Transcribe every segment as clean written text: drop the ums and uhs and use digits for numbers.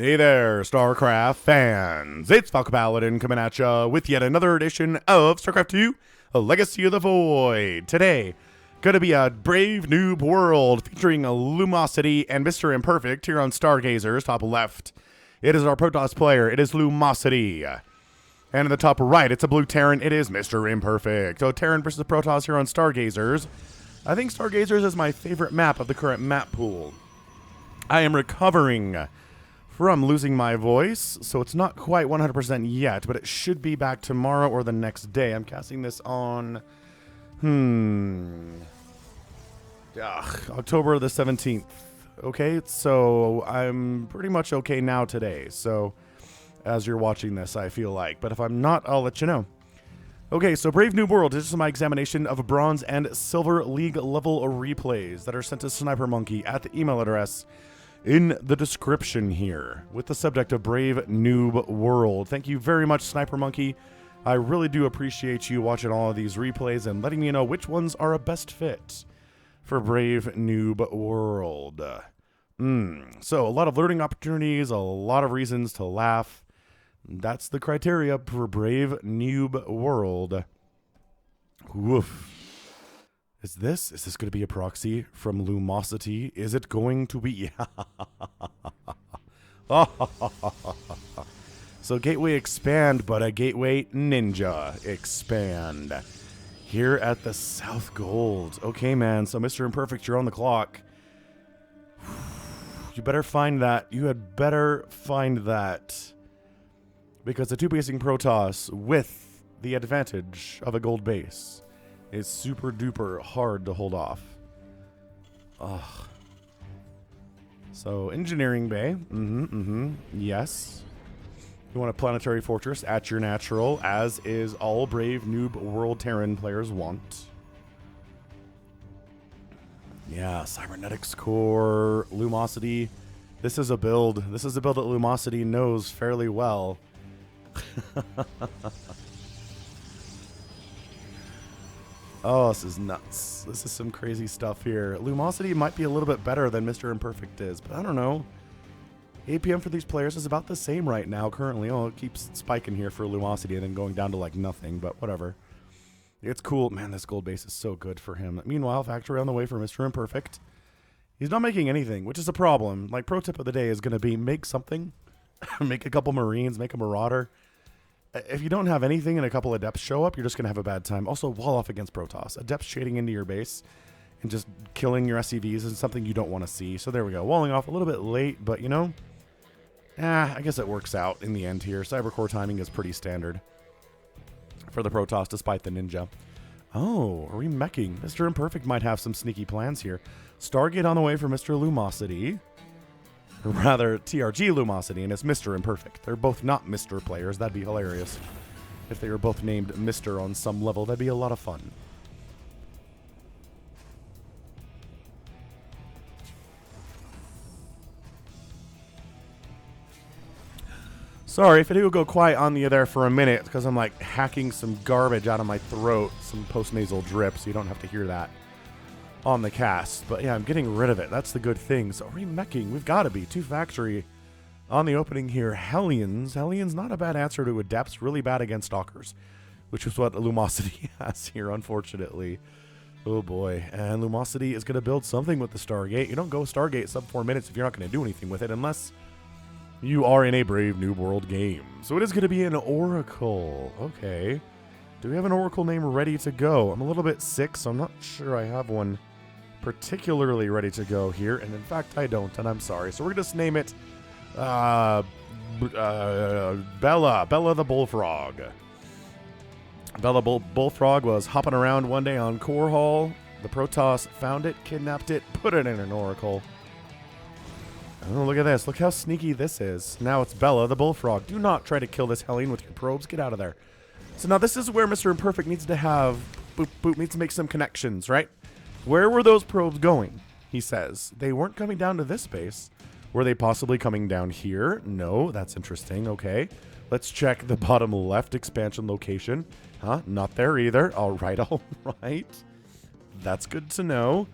Hey there, StarCraft fans. It's Falcon Paladin coming at ya with yet another edition of StarCraft 2, A Legacy of the Void. Today, gonna be a brave noob world featuring Lumosity and MrImperfect here on Stargazers, top left. It is our Protoss player, it is Lumosity. And in the top right, it's a blue Terran, it is MrImperfect. So Terran versus Protoss here on Stargazers. I think Stargazers is my favorite map of the current map pool. I am recovering from losing my voice, so it's not quite 100% yet, but it should be back tomorrow or the next day. I'm casting this on, October the 17th. Okay, so I'm pretty much okay now today, so as you're watching this, I feel like. But if I'm not, I'll let you know. Okay, so Brave New World is my examination of Bronze and Silver League level replays that are sent to Snipermonkey at the email address in the description here with the subject of Brave Noob World. Thank you very much, Snipermonkey. I really do appreciate you watching all of these replays and letting me know which ones are a best fit for Brave Noob World. So a lot of learning opportunities, a lot of reasons to laugh. That's the criteria for Brave Noob World. Woof. Is this going to be a proxy from Lumosity? Is it going to be? So Gateway expand, but a Gateway Ninja expand. Here at the South Gold. Okay, man, so MrImperfect, you're on the clock. You better find that. You had better find that. Because the two-basing Protoss with the advantage of a gold base is super duper hard to hold off. Ugh. So engineering bay. Yes. You want a planetary fortress at your natural, as is all Brave Noob World Terran players want. Yeah, cybernetics core, Lumosity. This is a build. This is a build that Lumosity knows fairly well. Oh, this is nuts. This is some crazy stuff here. Lumosity might be a little bit better than MrImperfect is, but I don't know. APM for these players is about the same right now currently. Oh, it keeps spiking here for Lumosity and then going down to like nothing, but whatever. It's cool. Man, this gold base is so good for him. Meanwhile, factory on the way for MrImperfect. He's not making anything, which is a problem. Like, pro tip of the day is going to be make something. Make a couple Marines, make a Marauder. If you don't have anything and a couple Adepts show up, you're just going to have a bad time. Also, wall off against Protoss. Adepts shading into your base and just killing your SCVs is something you don't want to see. So there we go. Walling off a little bit late, but you know, I guess it works out in the end here. Cybercore timing is pretty standard for the Protoss despite the Ninja. Oh, are we meching? MrImperfect might have some sneaky plans here. Stargate on the way for Mr. Lumosity. Or rather, TRGLumosity, and it's MrImperfect. They're both not Mr. players. That'd be hilarious. If they were both named Mr. on some level, that'd be a lot of fun. Sorry if I do go quiet on you there for a minute, because I'm like hacking some garbage out of my throat, some post-nasal drip, so you don't have to hear that on the cast. But yeah, I'm getting rid of it. That's the good thing. So remeching, we've got to be. Two factory on the opening here. Hellions. Hellions, not a bad answer to Adepts. Really bad against Stalkers, which is what Lumosity has here, unfortunately. Oh boy. And Lumosity is going to build something with the Stargate. You don't go Stargate sub 4 minutes if you're not going to do anything with it, unless you are in a Brave Noob World game. So it is going to be an Oracle. Okay. Do we have an Oracle name ready to go? I'm a little bit sick, so I'm not sure I have one particularly ready to go here. And in fact, I don't, and I'm sorry. So we're going to name it Bella the Bullfrog. Bella Bullfrog was hopping around one day on Core Hall. The Protoss found it, kidnapped it, put it in an Oracle. Oh, look at this. Look how sneaky this is. Now it's Bella the Bullfrog. Do not try to kill this Hellion with your probes. Get out of there. So now this is where MrImperfect needs to have, needs to make some connections, right? Where were those probes going? He says. They weren't coming down to this base. Were they possibly coming down here? No, that's interesting. Okay. Let's check the bottom left expansion location. Huh? Not there either. All right, all right. That's good to know.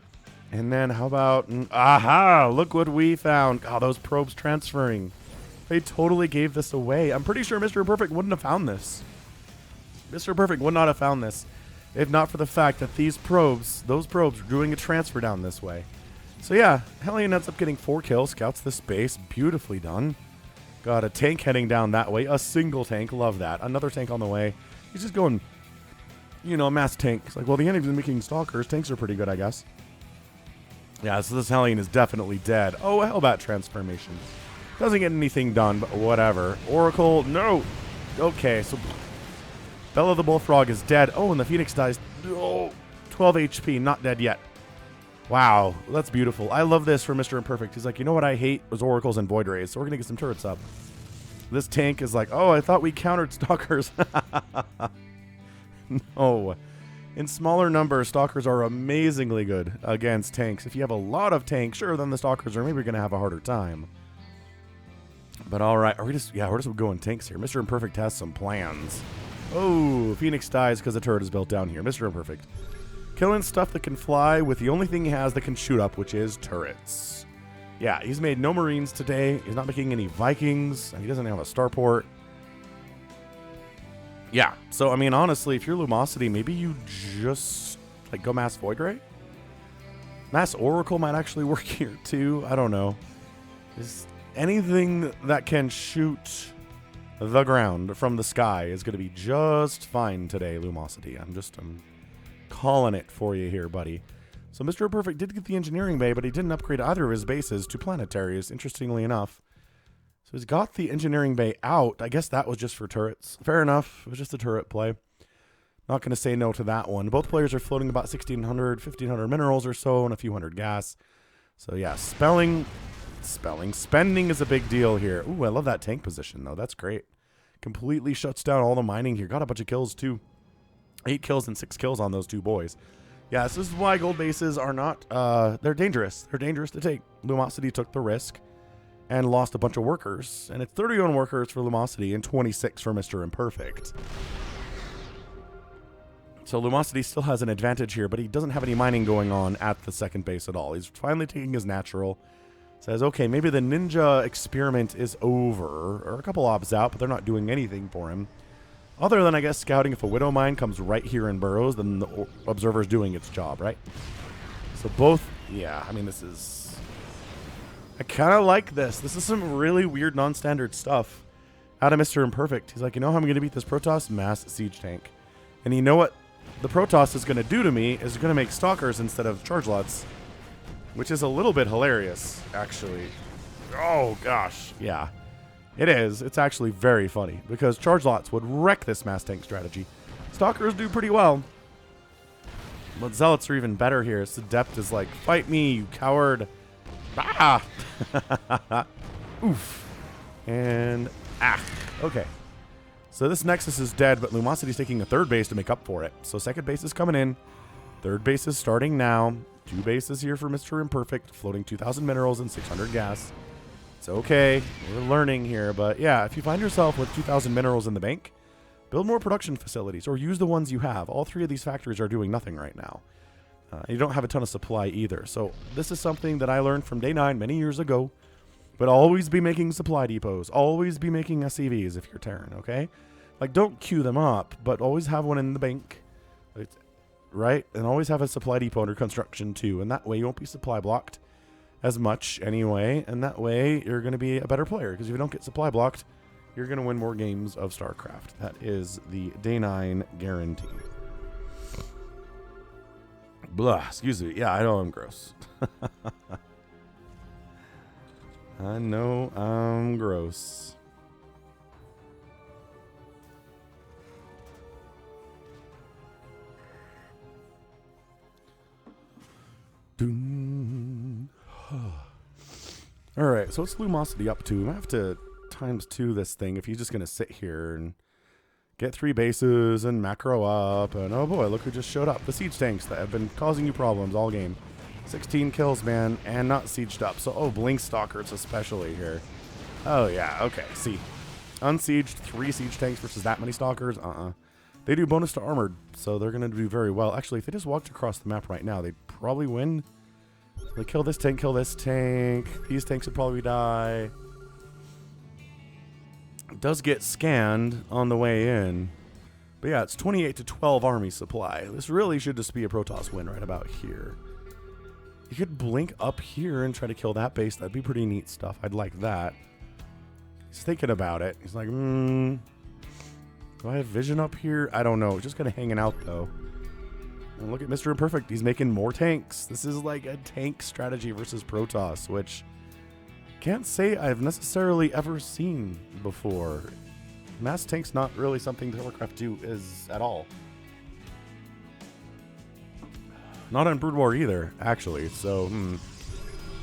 And then how about... aha! Look what we found. Oh, those probes transferring. They totally gave this away. I'm pretty sure Mr. Imperfect wouldn't have found this. Mr. Perfect would not have found this if not for the fact that those probes were doing a transfer down this way. So yeah, Hellion ends up getting 4 kills, scouts the space, beautifully done. Got a tank heading down that way, a single tank, love that. Another tank on the way. He's just going, you know, mass tank. It's like, well, the enemy's making stalkers. Tanks are pretty good, I guess. Yeah, so this Hellion is definitely dead. Oh, a Hellbat transformation. Doesn't get anything done, but whatever. Oracle, no. Okay, so Bella the Bullfrog is dead. Oh, and the Phoenix dies. Oh, 12 HP, not dead yet. Wow, that's beautiful. I love this for Mr. Imperfect. He's like, you know what I hate was Oracles and Void Rays, so we're going to get some turrets up. This tank is like, oh, I thought we countered Stalkers. No. In smaller numbers, Stalkers are amazingly good against tanks. If you have a lot of tanks, sure, then the Stalkers are maybe going to have a harder time. But all right, we're just going tanks here. Mr. Imperfect has some plans. Oh, Phoenix dies because the turret is built down here. Mr. Imperfect. Killing stuff that can fly with the only thing he has that can shoot up, which is turrets. Yeah, he's made no Marines today. He's not making any Vikings. He doesn't have a starport. Yeah, so, I mean, honestly, if you're Lumosity, maybe you just, like, go Mass Void Ray? Mass Oracle might actually work here, too. I don't know. Is anything that can shoot the ground from the sky is going to be just fine today, Lumosity. I'm calling it for you here, buddy. So Mr. Imperfect did get the engineering bay, but he didn't upgrade either of his bases to planetaries, interestingly enough. So he's got the engineering bay out. I guess that was just for turrets. Fair enough. It was just a turret play. Not going to say no to that one. Both players are floating about 1,600, 1,500 minerals or so and a few hundred gas. So yeah, spending is a big deal here. Ooh, I love that tank position, though. That's great. Completely shuts down all the mining here. Got a bunch of kills, too. 8 kills and 6 kills on those 2 boys. Yeah, so this is why gold bases are not, they're dangerous. They're dangerous to take. Lumosity took the risk and lost a bunch of workers. And it's 31 workers for Lumosity and 26 for Mr. Imperfect. So Lumosity still has an advantage here, but he doesn't have any mining going on at the second base at all. He's finally taking his natural. Says, okay, maybe the ninja experiment is over. Or a couple obs out, but they're not doing anything for him. Other than, I guess, scouting. If a Widow Mine comes right here and burrows, then the Observer's doing its job, right? So both, yeah, I mean, this is... I kind of like this. This is some really weird, non-standard stuff out of Mr. Imperfect. He's like, you know how I'm going to beat this Protoss? Mass Siege Tank. And you know what the Protoss is going to do to me is going to make Stalkers instead of Charge Lots. Which is a little bit hilarious, actually. Oh, gosh. Yeah, it is. It's actually very funny because Charge Lots would wreck this mass tank strategy. Stalkers do pretty well. But Zealots are even better here. Adept is like, fight me, you coward. Ah! Oof. And, okay. So this Nexus is dead, but Lumosity's taking a third base to make up for it. So second base is coming in. Third base is starting now. 2 bases here for Mr. Imperfect, floating 2,000 minerals and 600 gas. It's okay. We're learning here, but yeah, if you find yourself with 2,000 minerals in the bank, build more production facilities or use the ones you have. All 3 of these factories are doing nothing right now. You don't have a ton of supply either. So this is something that I learned from day 9 many years ago, but always be making supply depots. Always be making SCVs if you're Terran, okay? Like, don't queue them up, but always have one in the bank. Right? And always have a supply depot under construction too. And that way you won't be supply blocked as much anyway. And that way you're going to be a better player. Because if you don't get supply blocked, you're going to win more games of StarCraft. That is the day 9 guarantee. Blah. Excuse me. Yeah, I know I'm gross. I know I'm gross. Alright, so what's Lumosity up to? We might have to ×2 this thing if he's just going to sit here and get 3 bases and macro up. And oh boy, look who just showed up. The siege tanks that have been causing you problems all game. 16 kills, man, and not sieged up. So, oh, Blink Stalkers especially here. Oh yeah, okay, see. Unsieged, 3 siege tanks versus that many Stalkers? They do bonus to armored, so they're going to do very well. Actually, if they just walked across the map right now, they'd probably win. They kill this tank, kill this tank. These tanks would probably die. does get scanned on the way in. But yeah, it's 28 to 12 army supply. This really should just be a Protoss win right about here. You could blink up here and try to kill that base. That'd be pretty neat stuff. I'd like that. He's thinking about it. He's like, do I have vision up here? I don't know. Just kind of hanging out, though. And look at MrImperfect. He's making more tanks. This is like a tank strategy versus Protoss, which can't say I've necessarily ever seen before. Mass tank's not really something StarCraft 2 is at all. Not on Brood War either, actually. So,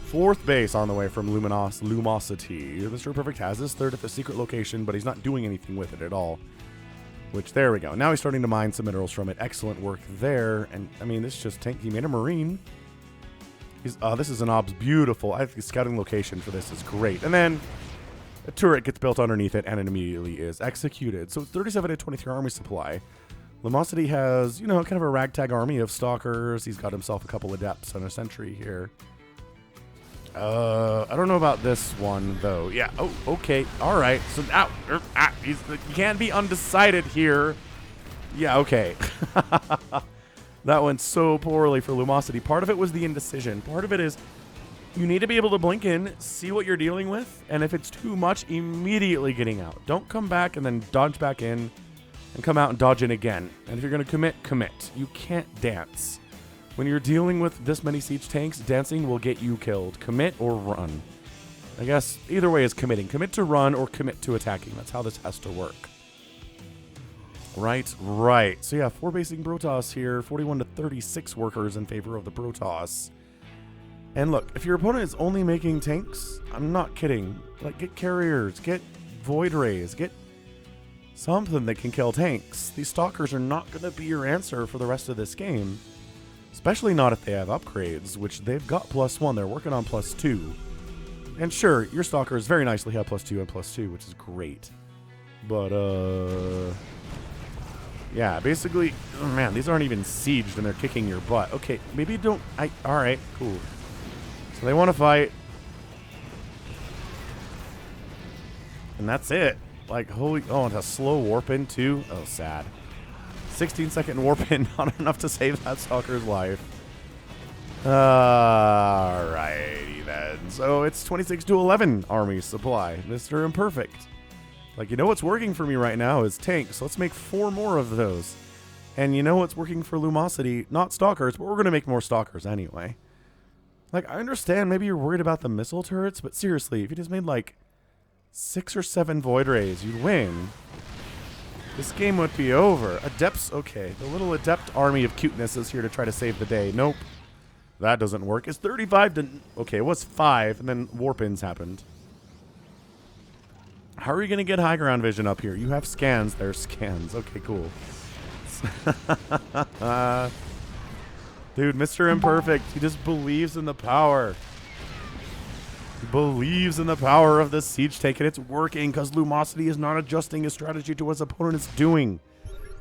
fourth base on the way from Lumosity. MrImperfect has his third at the secret location, but he's not doing anything with it at all. Which, there we go. Now he's starting to mine some minerals from it. Excellent work there. And, I mean, this is just tank. He made a Marine. This is an obs. Beautiful. I think the scouting location for this is great. And then a turret gets built underneath it, and it immediately is executed. So, 37 to 23 army supply. Lumosity has, you know, kind of a ragtag army of stalkers. He's got himself a couple adepts and a sentry here. I don't know about this one, though. Yeah, oh, okay, all right. So now, you can't be undecided here. Yeah, okay. That went so poorly for Lumosity. Part of it was the indecision. Part of it is you need to be able to blink in, see what you're dealing with, and if it's too much, immediately getting out. Don't come back and then dodge back in and come out and dodge in again. And if you're going to commit, commit. You can't dance. When you're dealing with this many siege tanks, dancing will get you killed. Commit or run. I guess either way is committing. Commit to run or commit to attacking. That's how this has to work. Right. So yeah, 4 basing Protoss here. 41 to 36 workers in favor of the Protoss. And look, if your opponent is only making tanks, I'm not kidding. Like, get carriers, get void rays, get something that can kill tanks. These stalkers are not going to be your answer for the rest of this game. Especially not if they have upgrades, which they've got +1. They're working on +2. And sure, your stalkers very nicely have +2 and +2, which is great. But, yeah, basically, oh man, these aren't even sieged and they're kicking your butt. Okay, maybe don't, alright, cool. So they want to fight. And that's it. Like, holy, oh, and a slow warp in too. Oh, sad. 16-second warp in, not enough to save that stalker's life. Alrighty then. So it's 26 to 11 army supply. MrImperfect. Like, you know what's working for me right now is tanks. Let's make 4 more of those. And you know what's working for Lumosity? Not stalkers, but we're going to make more stalkers anyway. Like, I understand maybe you're worried about the missile turrets, but seriously, if you just made like 6 or 7 void rays, you'd win. This game would be over. Adepts, okay. The little adept army of cuteness is here to try to save the day. Nope. That doesn't work. It's 35 to... Okay, it was 5, and then warp-ins happened. How are you going to get high ground vision up here? You have scans. There's scans. Okay, cool. Dude, MrImperfect, he just believes in the power. He believes in the power of this siege tank, and it's working because Lumosity is not adjusting his strategy to what his opponent is doing.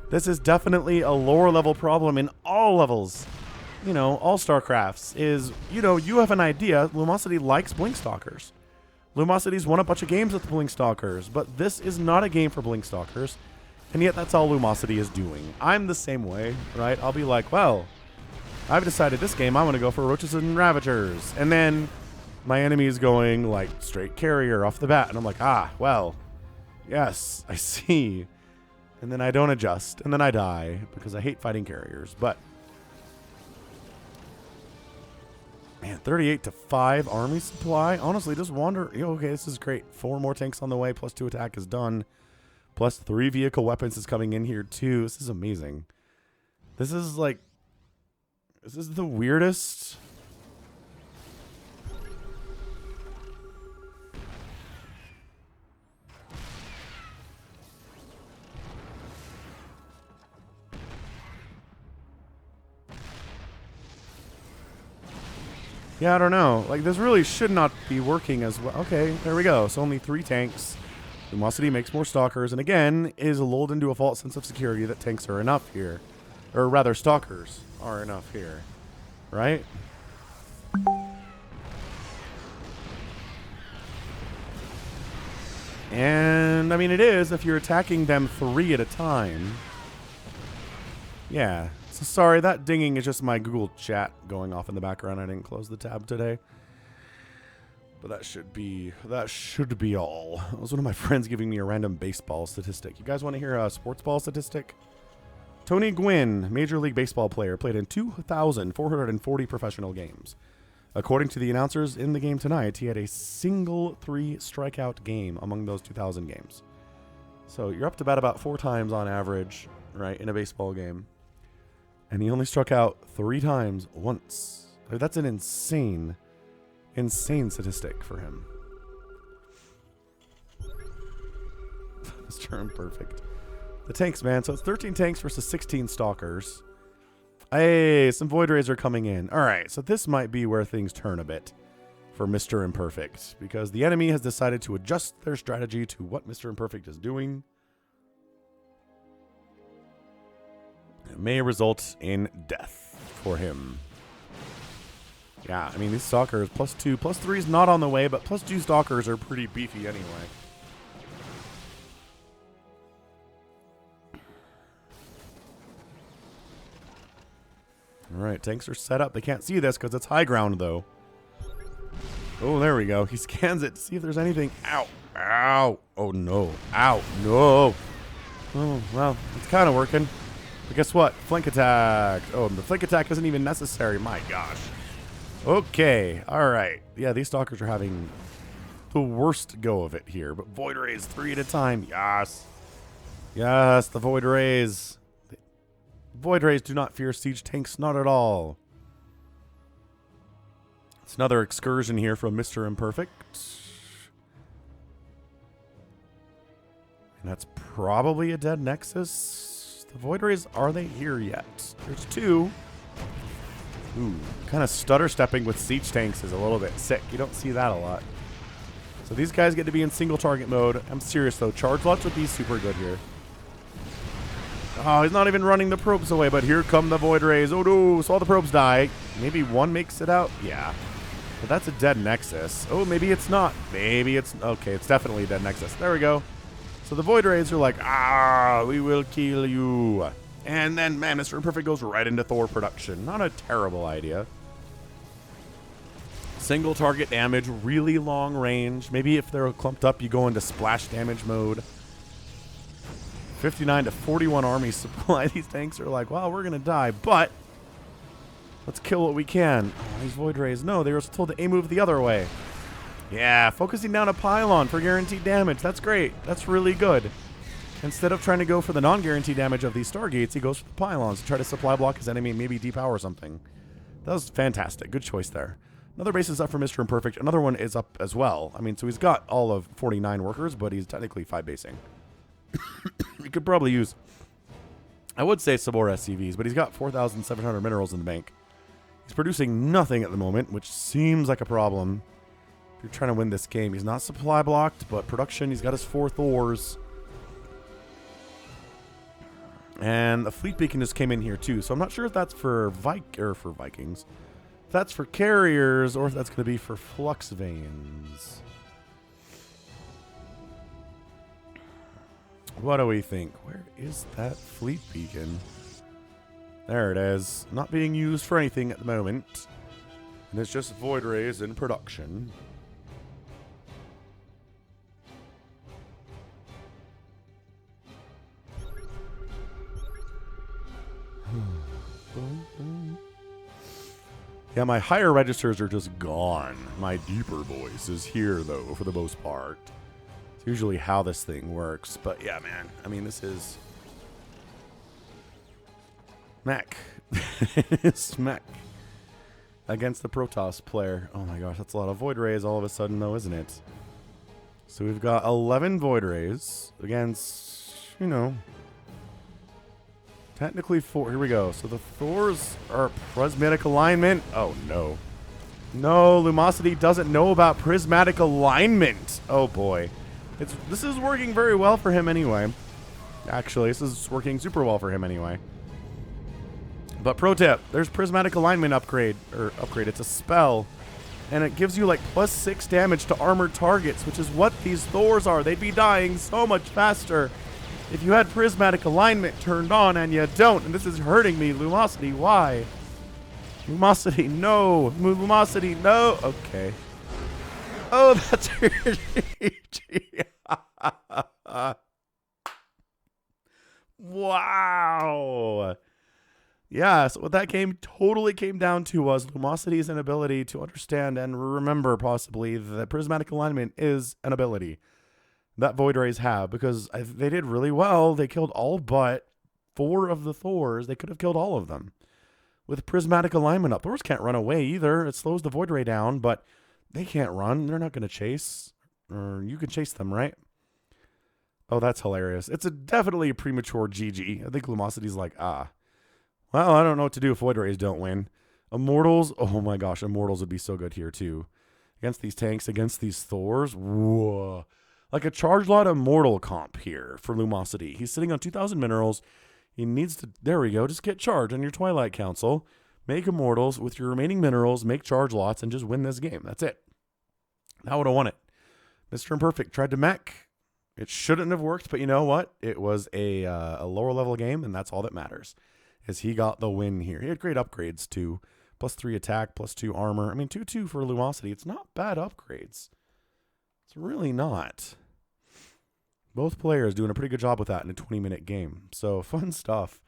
This is definitely a lower level problem in all levels. You know, all StarCrafts is, you know, you have an idea. Lumosity likes Blink Stalkers. Lumosity's won a bunch of games with Blink Stalkers, but this is not a game for Blink Stalkers, and yet that's all Lumosity is doing. I'm the same way, right? I'll be like, well, I've decided this game I'm going to go for Roaches and Ravagers, and then my enemy is going like straight carrier off the bat, and I'm like, well, yes, I see. And then I don't adjust, and then I die because I hate fighting carriers. But man, 38 to 5 army supply. Honestly, just wander. You know, okay, this is great. 4 more tanks on the way. +2 attack is done. +3 vehicle weapons is coming in here too. This is amazing. This is like, this is the weirdest. Yeah, I don't know. Like, this really should not be working as well. Okay, there we go. So only 3 tanks. Lumosity makes more stalkers, and again, is lulled into a false sense of security that tanks are enough here. Or rather, stalkers are enough here. Right? And And, I mean, it is if you're attacking them 3 at a time. Yeah. So, sorry, that dinging is just my Google chat going off in the background. I didn't close the tab today. But that should be all. It was one of my friends giving me a random baseball statistic. You guys want to hear a sports ball statistic? Tony Gwynn, Major League Baseball player, played in 2,440 professional games. According to the announcers in the game tonight, he had a single 3-strikeout game among those 2,000 games. So you're up to about 4 times on average, right, in a baseball game. And he only struck out 3 times once. I mean, that's an insane statistic for him. Mr. Imperfect. The tanks, man. So it's 13 tanks versus 16 stalkers. Hey, some Void Rays are coming in. All right, so this might be where things turn a bit for Mr. Imperfect, because the enemy has decided to adjust their strategy to what Mr. Imperfect is doing. It may result in death for him. Yeah, I mean, these stalkers, +2, +3 is not on the way, but +2 stalkers are pretty beefy anyway. All right, tanks are set up. They can't see this because it's high ground, though. Oh, there we go. He scans it to see if there's anything. Ow. Ow. Oh, no. Ow. No. Oh, well, it's kind of working. But guess what? Flank attack. Oh, the flank attack isn't even necessary. My gosh. Okay. All right. Yeah, these stalkers are having the worst go of it here. But Void Rays 3 at a time. Yes. Yes, the Void Rays. Void Rays do not fear siege tanks, not at all. It's another excursion here from Mr. Imperfect. And that's probably a dead Nexus. The Void Rays, are they here yet? There's 2. Ooh, kind of stutter stepping with siege tanks is a little bit sick. You don't see that a lot. So these guys get to be in single target mode. I'm serious though, charge lots would be super good here. Oh, he's not even running the probes away, but here come the Void Rays. Oh no, so all the probes die. Maybe one makes it out? Yeah. But that's a dead Nexus. Oh, maybe it's not. Maybe it's... Okay, it's definitely a dead Nexus. There we go. So the Void Rays are like, we will kill you. And then, man, Mr. Imperfect goes right into Thor production. Not a terrible idea. Single target damage, really long range. Maybe if they're clumped up, you go into splash damage mode. 59 to 41 army supply. These tanks are like, well, we're going to die, but let's kill what we can. Oh, these Void Rays, no, they were told to A-move the other way. Yeah, focusing down a pylon for guaranteed damage. That's great. That's really good. Instead of trying to go for the non-guaranteed damage of these Stargates, he goes for the pylons to try to supply block his enemy and maybe depower something. That was fantastic. Good choice there. Another base is up for Mr. Imperfect. Another one is up as well. I mean, so he's got all of 49 workers, but he's technically 5 basing. He could probably use, I would say, some more SCVs, but he's got 4,700 minerals in the bank. He's producing nothing at the moment, which seems like a problem. If you're trying to win this game, he's not supply blocked, but production, he's got his 4 Thors. And the fleet beacon just came in here too, so I'm not sure if that's for Vikings. If that's for carriers, or if that's going to be for flux veins. What do we think? Where is that fleet beacon? There it is. Not being used for anything at the moment. And it's just Void Rays in production. Yeah, my higher registers are just gone. My deeper voice is here, though, for the most part. It's usually how this thing works. But yeah, man. I mean, this is MECH. It's MECH against the Protoss player. Oh my gosh, that's a lot of Void Rays all of a sudden, though, isn't it? So we've got 11 Void Rays against, you know, technically 4. Here we go. So the Thors are prismatic alignment. Oh, no. No, Lumosity doesn't know about prismatic alignment. Oh, boy. This is working very well for him anyway. Actually, this is working super well for him anyway. But pro tip, there's prismatic alignment upgrade. It's a spell And it gives you like +6 damage to armored targets, which is what these Thors are. They'd be dying so much faster if you had prismatic alignment turned on, and you don't. And this is hurting me. Lumosity, why? Lumosity, no. Lumosity, no. Okay. Oh, that's your GG. Wow. Yeah, so what that game totally came down to was Lumosity's inability to understand and remember possibly that prismatic alignment is an ability that Void Rays have, because they did really well. They killed all but 4 of the Thors. They could have killed all of them with prismatic alignment up. Thors can't run away either. It slows the Void Ray down, but they can't run. They're not going to chase. Or you can chase them, right? Oh, that's hilarious. It's definitely a premature GG. I think Lumosity's like, well, I don't know what to do if Void Rays don't win. Immortals, oh my gosh, Immortals would be so good here too. Against these tanks, against these Thors, whoa. Like a charge lot Immortal comp here for Lumosity. He's sitting on 2,000 minerals. He needs to, there we go, just get charged on your Twilight Council. Make Immortals with your remaining minerals, make charge lots, and just win this game. That's it. That would have won it. MrImperfect tried to mech. It shouldn't have worked, but you know what? It was a lower level game, and that's all that matters. Is he got the win here. He had great upgrades too. +3 attack, +2 armor. I mean, 2-2 for Lumosity. It's not bad upgrades. It's really not. Both players doing a pretty good job with that in a 20-minute game. So fun stuff.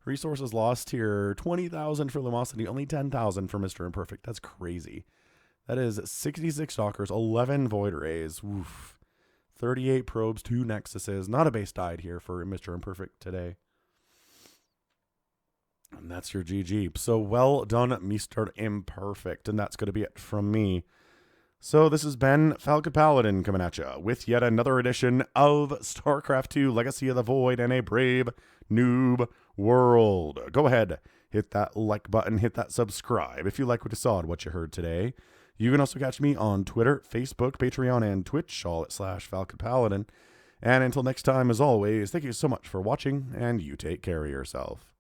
Resources lost here. 20,000 for Lumosity, only 10,000 for MrImperfect. That's crazy. That is 66 Stalkers, 11 Void Rays. Oof. 38 probes, 2 Nexuses. Not a base died here for MrImperfect today. And that's your GG. So well done, MrImperfect. And that's going to be it from me. So this has been Falcon Paladin coming at you with yet another edition of StarCraft 2 Legacy of the Void and a brave noob world. Go ahead, hit that like button, hit that subscribe if you like what you saw and what you heard today. You can also catch me on Twitter, Facebook, Patreon, and Twitch, all at /Falcon Paladin. And until next time, as always, thank you so much for watching, and you take care of yourself.